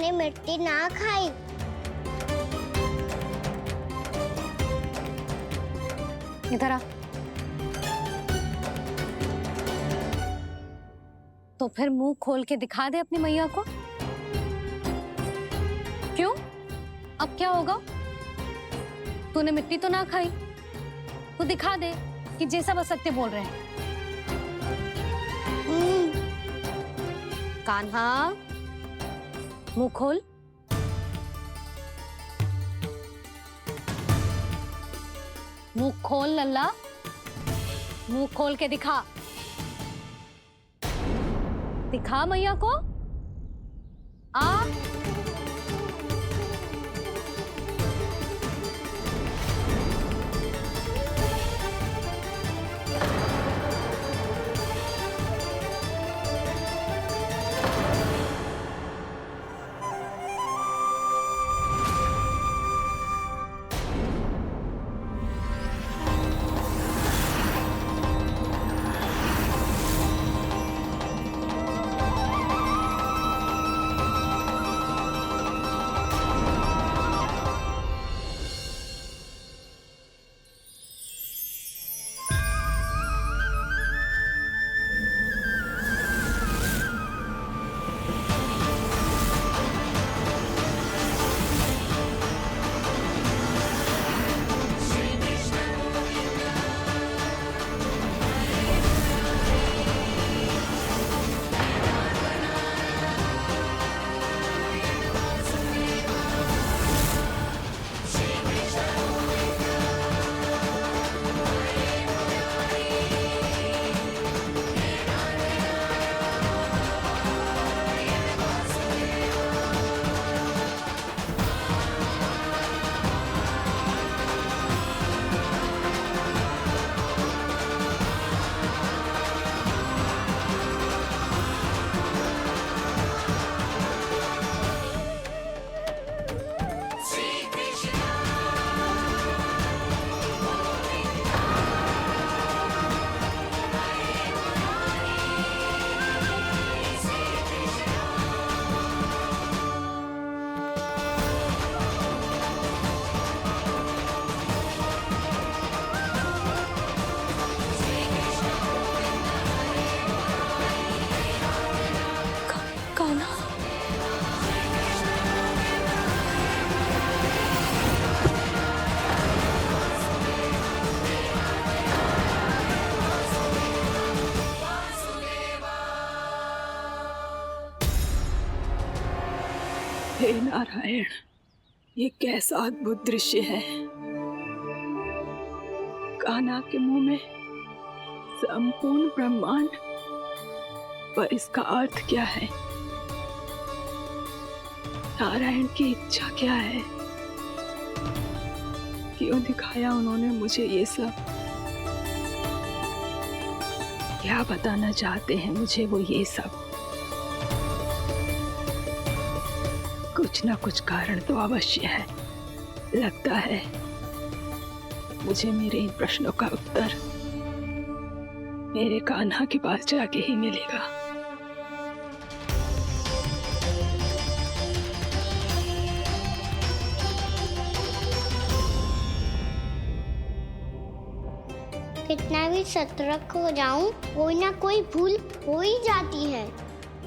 तूने मिट्टी ना खाई। इधर आ। तो फिर मुंह खोल के दिखा दे अपनी मैया को। क्यों? अब क्या होगा? तूने मिट्टी तो ना खाई, तो दिखा दे कि जे सब असत्य बोल रहे हैं। कान्हा, मुंह खोल। मुंह खोल लल्ला, मुंह खोल के दिखा। दिखा मैया को। आ हे नारायण, ये कैसा अद्भुत दृश्य है। कान्हा के मुंह में संपूर्ण ब्रह्मांड, पर इसका अर्थ क्या है? नारायण की इच्छा क्या है? क्यों दिखाया उन्होंने मुझे ये सब? क्या बताना चाहते हैं मुझे वो ये सब? कुछ ना कुछ कारण तो अवश्य है। लगता है मुझे मेरे इन प्रश्नों का उत्तर मेरे कान्हा के पास जाके ही मिलेगा। कितना भी सतर्क हो जाऊं, कोई ना कोई भूल हो ही जाती है।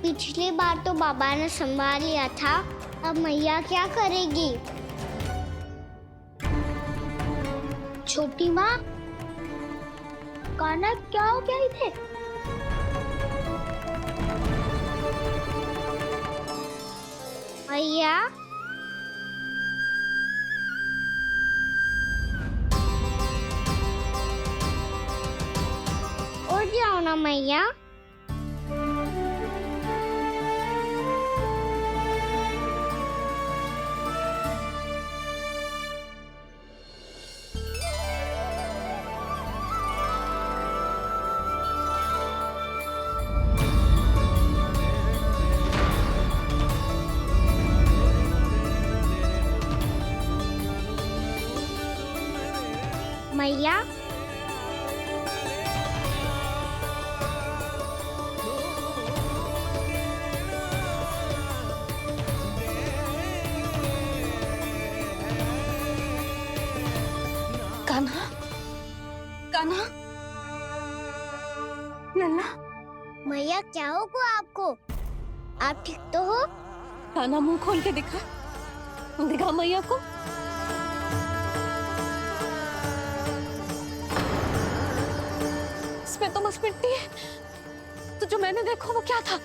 पिछली बार तो बाबा ने संभाल लिया था, अब मैया क्या करेगी? छोटी माँ, कान्हा क्या हो गया इधर? मैया, उठ जाओ ना मैया। मैया, कान्हा, लल्ला, मैया क्या होगा आपको? आप ठीक तो हो? कान्हा मुंह खोल के दिखा, दिखा मैया को। इसमें तो बस मिट्टी है, तो जो मैंने देखा वो क्या था?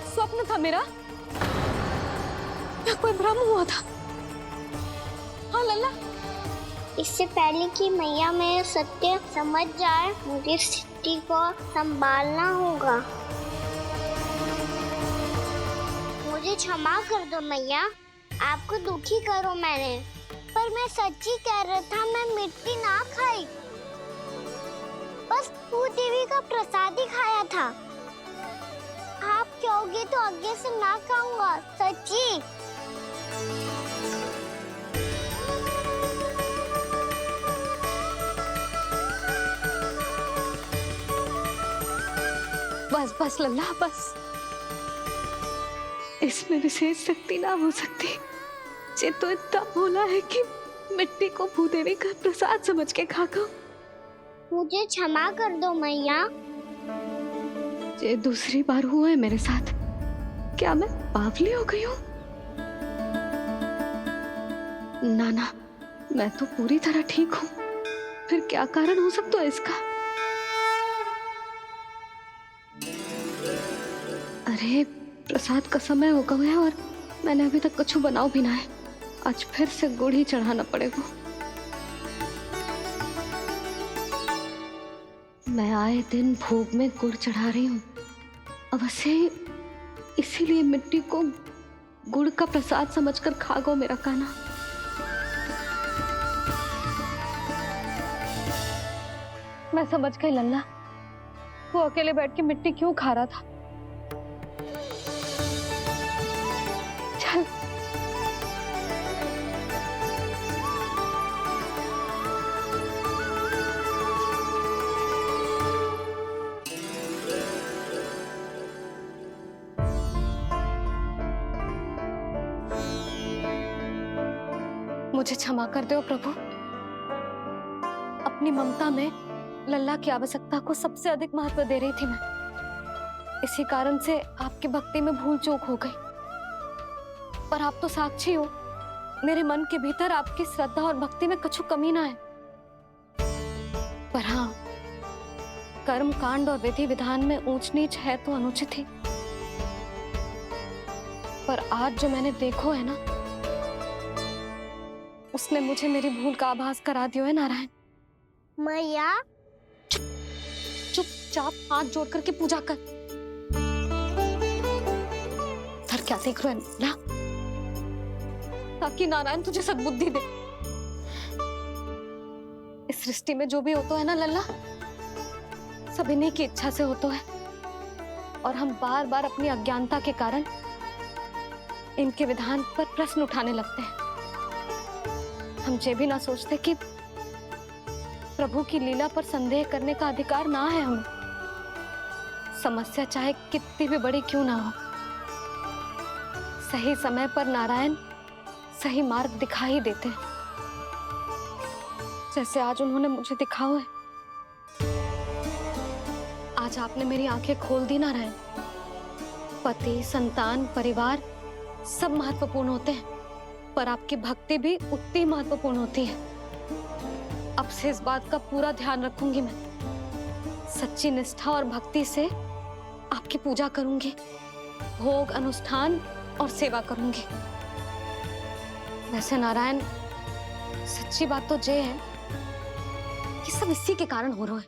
स्वप्न था मेरा या कोई भ्रम हुआ था? हाँ लल्ला, इससे पहले कि मैया मेरे सत्य समझ जाए, मुझे स्थिति को संभालना होगा। मुझे क्षमा कर दो मैया, आपको दुखी करो मैंने, पर मैं सच्ची कह रहा था, मैं मिट्टी ना खाई, बस भूदेवी का प्रसाद ही खाया था। आप कहोगे तो आगे से ना खाऊंगा, सच्ची। बस बस लल्ला, बस। इसमें विशेष शक्ति ना हो सकती। ये तो इतना भोला है कि मिट्टी को भूदेवी का प्रसाद समझ के खा गया। मुझे क्षमा कर दो मैया। ये दूसरी बार हुआ है मेरे साथ। क्या मैं बावली हो गई हूँ? ना ना, मैं तो पूरी तरह ठीक हूँ। फिर क्या कारण हो सकता है इसका? अरे प्रसाद का समय हो गया है और मैंने अभी तक कुछ बनाओ भी ना है। आज फिर से गुड़ ही चढ़ाना पड़ेगा। मैं आए दिन भोग में गुड़ चढ़ा रही हूँ, अवश्य इसीलिए मिट्टी को गुड़ का प्रसाद समझकर खा गो मेरा कान्हा। मैं समझ गई लल्ला, वो अकेले बैठ के मिट्टी क्यों खा रहा था। चल मुझे क्षमा कर दो प्रभु। अपनी ममता में लल्ला की आवश्यकता को सबसे अधिक महत्व दे रही थी मैं। इसी कारण से आपकी भक्ति में भूल चूक हो गई। पर आप तो साक्षी हो, मेरे मन के भीतर आपकी श्रद्धा और भक्ति में कुछ कमी ना है। पर हाँ, कर्म कांड और विधि विधान में ऊंच नीच है तो अनुचित ही। पर आज जो मैंने देखो है ना, उसने मुझे मेरी भूल का आभास करा दिया है नारायण। मैया चुपचाप हाथ जोड़ करके पूजा कर। धर क्या देख रहे हो ना, ताकि नारायण तुझे सद्बुद्धि दे। इस सृष्टि में जो भी होता है ना लल्ला, सब इन्हीं की इच्छा से होता है। और हम बार बार अपनी अज्ञानता के कारण इनके विधान पर प्रश्न उठाने लगते हैं। हम ये भी ना सोचते कि प्रभु की लीला पर संदेह करने का अधिकार ना है हमें। समस्या चाहे कितनी भी बड़ी क्यों ना हो, सही समय पर नारायण सही मार्ग दिखा ही देते हैं, जैसे आज उन्होंने मुझे दिखाओ है। आज आपने मेरी आंखें खोल दी नारायण। पति, संतान, परिवार सब महत्वपूर्ण होते हैं, पर आपकी भक्ति भी उतनी महत्वपूर्ण होती है। अब से इस बात का पूरा ध्यान रखूंगी मैं। सच्ची निष्ठा और भक्ति से आपकी पूजा करूंगी, भोग, अनुष्ठान और सेवा करूंगी। वैसे नारायण, सच्ची बात तो ये है कि सब इसी के कारण हो रहा है।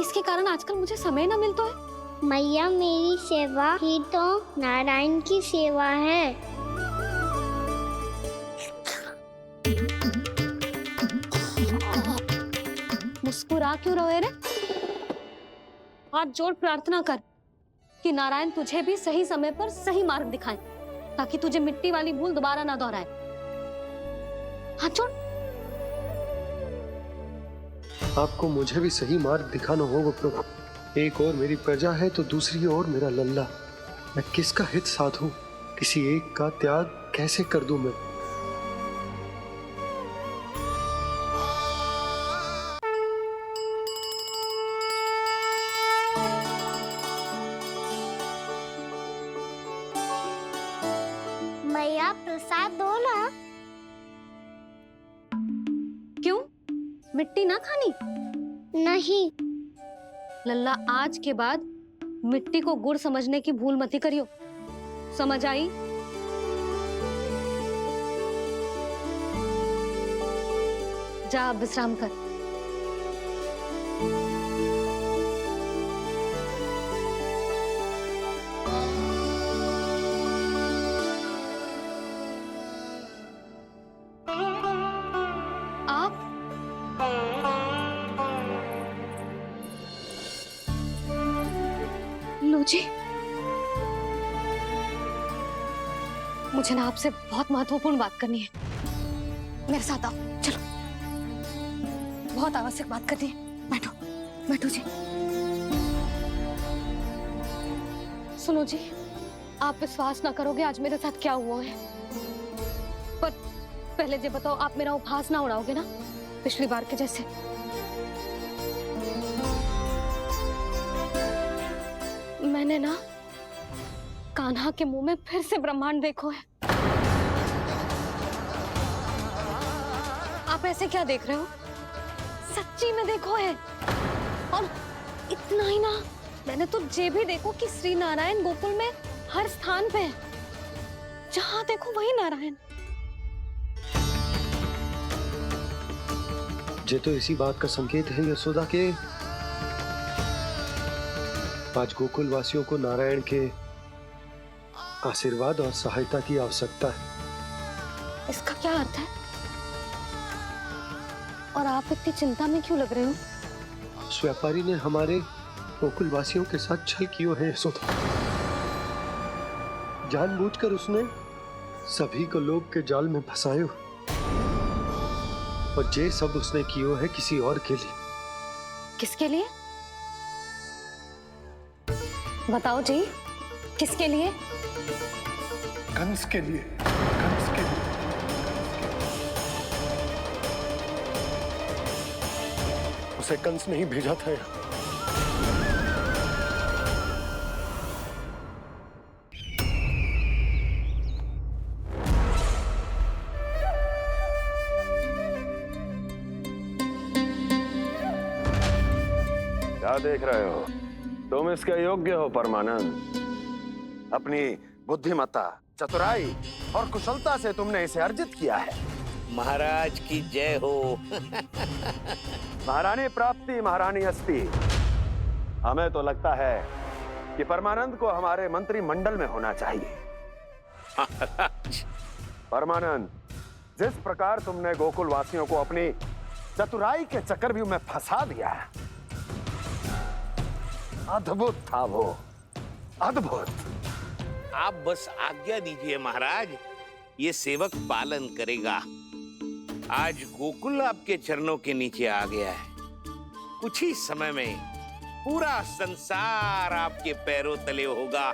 इसके कारण आजकल मुझे समय ना मिलता है। मैया, मेरी सेवा ही तो नारायण की सेवा है। मुस्कुरा क्यों रहे रे? हाथ जोड़ प्रार्थना कर कि नारायण तुझे भी सही समय पर सही मार्ग दिखाए, ताकि तुझे मिट्टी वाली भूल दोबारा ना दोहराए। हाथ जोड़। आपको मुझे भी सही मार्ग दिखाना होगा प्रभु। एक और मेरी प्रजा है तो दूसरी ओर मेरा लल्ला। मैं किसका हित साधूं? किसी एक का त्याग कैसे कर दूं मैं? मैया प्रसाद दो ना। क्यों? मिट्टी ना खानी? नहीं। लल्ला, आज के बाद मिट्टी को गुड़ समझने की भूल मत ही करियो। समझ आई? जा अब विश्राम कर। आप लो जी, मुझे ना आपसे बहुत महत्वपूर्ण बात करनी है। मेरे साथ आओ, चलो। बहुत आवश्यक बात करनी है। बैठो, बैठो जी। सुनो जी, आप विश्वास ना करोगे आज मेरे साथ क्या हुआ है। पर पहले ये बताओ, आप मेरा उपहास ना उड़ाओगे ना, पिछली बार के जैसे? मैंने ना कान्हा के मुंह में फिर से ब्रह्मांड देखो है। आप ऐसे क्या देख रहे हो? सच्ची में देखो है। और इतना ही ना, मैंने तो ये भी देखो कि श्री नारायण गोकुल में हर स्थान पे है। जहां देखो वही नारायण। ये तो इसी बात का संकेत है यशोदा के आज गोकुल वासियों को नारायण के आशीर्वाद और सहायता की आवश्यकता है। इसका क्या अर्थ है? और आप इतनी चिंता में क्यों लग रहे हो? उस व्यापारी ने हमारे गोकुल वासियों के साथ छल किया है यशोदा। जानबूझकर उसने सभी को लोग के जाल में फंसायो, और ये सब उसने किया है किसी और के लिए। किसके लिए? बताओ जी, किसके लिए? कंस के लिए। कंस के लिए। उसे कंस नहीं भेजा था यहाँ। क्या देख रहे हो? तुम इसके योग्य हो परमानंद। अपनी बुद्धिमत्ता, चतुराई और कुशलता से तुमने इसे अर्जित किया है। महाराज की जय हो। महारानी प्राप्ति महारानी अस्ति। हमें तो लगता है कि परमानंद को हमारे मंत्रिमंडल में होना चाहिए। महाराज, परमानंद, जिस प्रकार तुमने गोकुल वासियों को अपनी चतुराई के चक्रव्यूह में फंसा दिया, अद्भुत था वो, अद्भुत। आप बस आज्ञा दीजिए महाराज, ये सेवक पालन करेगा। आज गोकुल आपके चरणों के नीचे आ गया है। कुछ ही समय में पूरा संसार आपके पैरों तले होगा।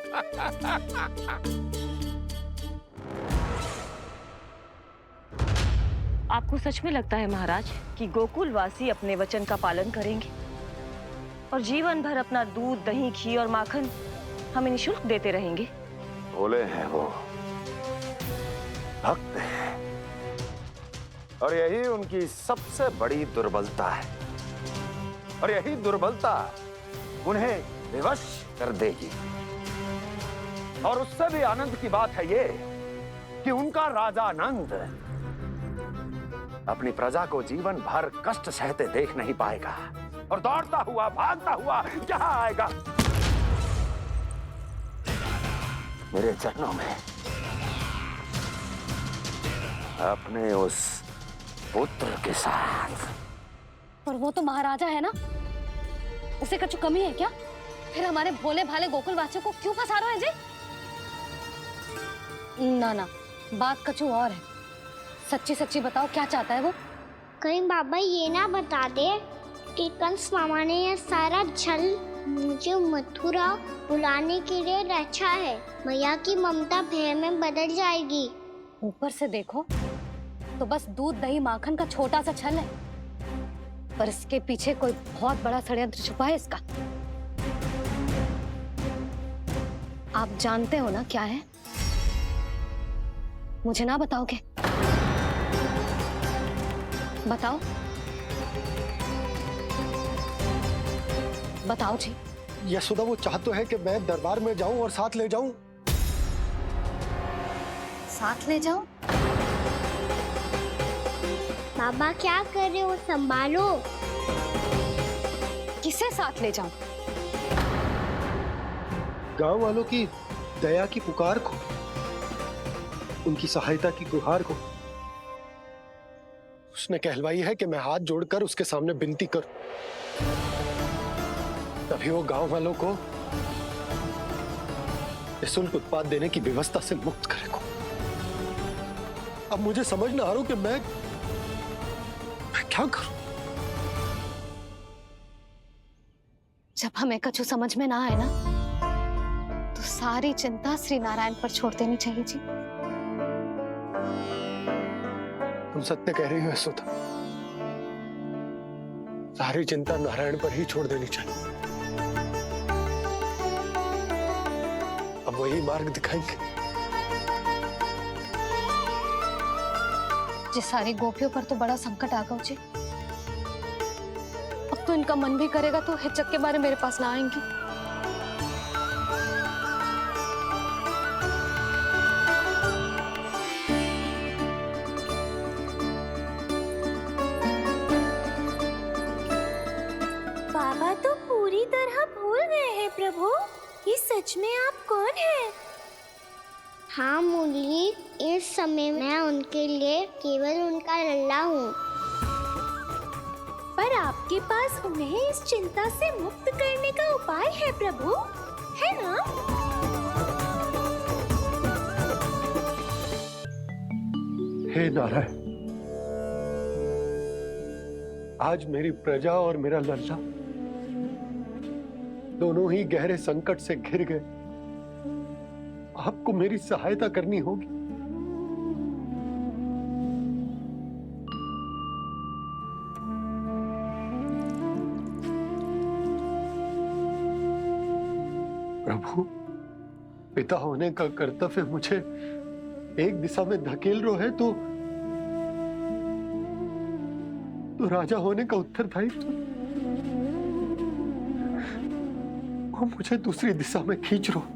आपको सच में लगता है महाराज कि गोकुलवासी अपने वचन का पालन करेंगे और जीवन भर अपना दूध, दही, घी और माखन हमें निःशुल्क देते रहेंगे? भोले हैं वो, भक्त हैं, और यही उनकी सबसे बड़ी दुर्बलता है। और यही दुर्बलता उन्हें विवश कर देगी। और उससे भी आनंद की बात है ये कि उनका राजा नंद अपनी प्रजा को जीवन भर कष्ट सहते देख नहीं पाएगा, और दौड़ता हुआ, भागता हुआ यहाँ आएगा मेरे चरणों में, अपने उस पुत्र के साथ। पर वो तो महाराजा है ना, उसे कुछ कमी है क्या? फिर हमारे भोले भाले गोकुल वासियों को क्यों फंसा रहे हैं जी? ना ना, बात कछु और है। सच्ची सच्ची बताओ, क्या चाहता है वो? कहीं बाबा ये ना बता दे कि कंस मामा ने यह सारा छल मुझे मथुरा बुलाने के लिए रचा है। मैया की ममता भय में बदल जाएगी। ऊपर से देखो तो बस दूध दही माखन का छोटा सा छल है, पर इसके पीछे कोई बहुत बड़ा षड्यंत्र छुपा है इसका। आप जानते हो ना क्या है? मुझे ना बताओगे? बताओ, बताओ जी। यशोदा, वो चाह तो है कि मैं दरबार में जाऊं और साथ ले जाऊं। साथ ले जाओ? बाबा क्या कर रहे हो, संभालो। किसे साथ ले जाऊं? गांव वालों की दया की पुकार को, उनकी सहायता की गुहार को। उसने कहलवाई है कि मैं हाथ जोड़कर उसके सामने विनती करूं, तभी वो गांव वालों को निःशुल्क उत्पाद देने की व्यवस्था से मुक्त करेगा। अब मुझे समझ ना आ रहा कि मैं क्या करूं। जब हमें कछु समझ में ना आए ना, तो सारी चिंता श्री नारायण पर छोड़ देनी चाहिए जी। तुम सत्य कह रही हो यशोदा, सारी चिंता नारायण पर ही छोड़ देनी चाहिए। अब वही मार्ग दिखाएंगे। जी सारी गोपियों पर तो बड़ा संकट आ गया जी। अब तो इनका मन भी करेगा तो हिचक के बारे मेरे पास ना आएंगी। बाबा तो पूरी तरह भूल गए हैं प्रभु, ये सच में आप कौन हैं? हाँ मुरली, इस समय मैं उनके लिए केवल उनका लल्ला हूँ। पर आपके पास उन्हें इस चिंता से मुक्त करने का उपाय है प्रभु, है ना? हे नारायण, आज मेरी प्रजा और मेरा लल्ला दोनों ही गहरे संकट से घिर गए। आपको मेरी सहायता करनी होगी। प्रभु, पिता होने का कर्तव्य मुझे एक दिशा में धकेल रहा है तो राजा होने का उत्तरदायित्व वो मुझे दूसरी दिशा में खींच रहा।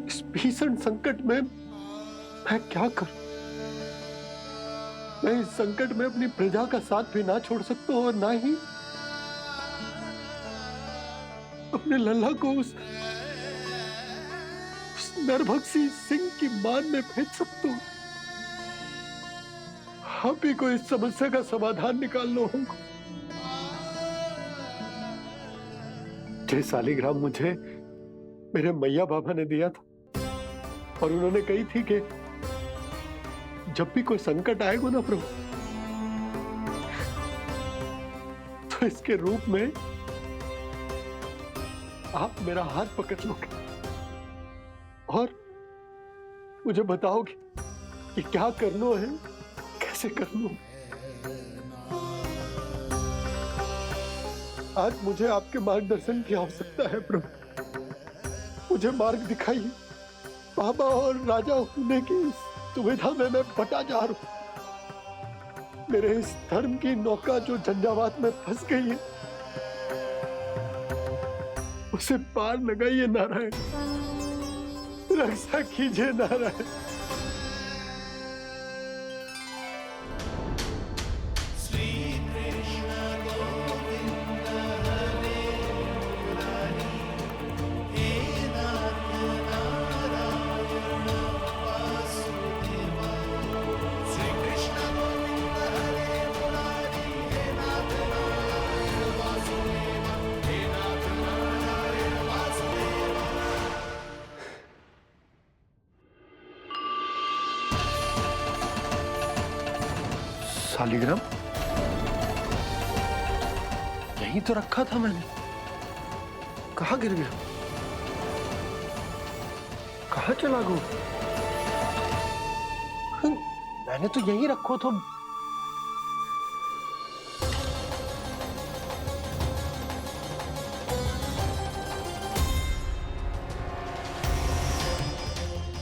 इस भीषण संकट में मैं क्या करूं? मैं इस संकट में अपनी प्रजा का साथ भी ना छोड़ सकता हूं और ना ही अपने लल्ला को उस नरभक्षी सिंह की मान में भेज सकता हूं। आप ही को इस समस्या का समाधान निकालना होगा। जय शालिग्राम मुझे मेरे मैया बाबा ने दिया था और उन्होंने कही थी कि जब भी कोई संकट आएगा ना प्रभु, तो इसके रूप में आप मेरा हाथ पकड़ लोगे और मुझे बताओगे कि क्या करना है, कैसे करना है। आज मुझे आपके मार्गदर्शन की आवश्यकता है प्रभु। मुझे मार्ग दिखाइए। बाबा और राजा होने की सुविधा में मैं बटा जा रहा हूं। मेरे इस धर्म की नौका जो झंझावात में फंस गई है, उसे पार लगाइए नारायण, रक्षा कीजिए नारायण। शालिग्राम यहीं तो रखा था मैंने, कहाँ गिर गया, कहाँ चला गया? मैंने तो यही रखो तो।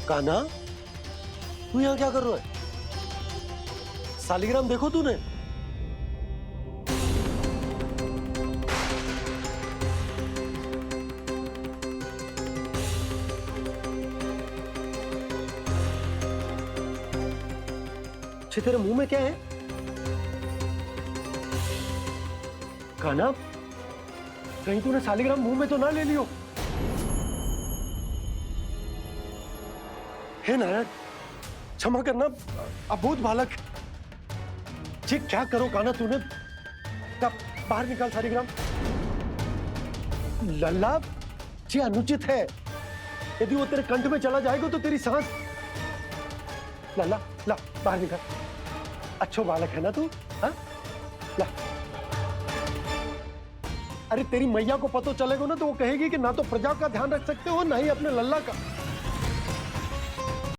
कान्हा, तू यहाँ क्या कर रहा है? सालिग्राम देखो तूने? अच्छे, तेरे मुंह में क्या है? कान्हा, कहीं तूने सालिग्राम मुंह में तो ना ले लियो? हे नारायण, क्षमा करना, अबोध बालक। जी क्या करो कान्हा तूने? तब बाहर निकाल सालिग्राम। लल्ला, जी अनुचित है। यदि वो तेरे कंठ में चला जाएगा तो तेरी सांस। लल्ला, ला बाहर निकाल। अच्छो बालक है ना तू? हाँ, ला। अरे तेरी मैया को पता चलेगा ना तो वो कहेगी कि ना तो प्रजा का ध्यान रख सकते हो ना ही अपने लल्ला का।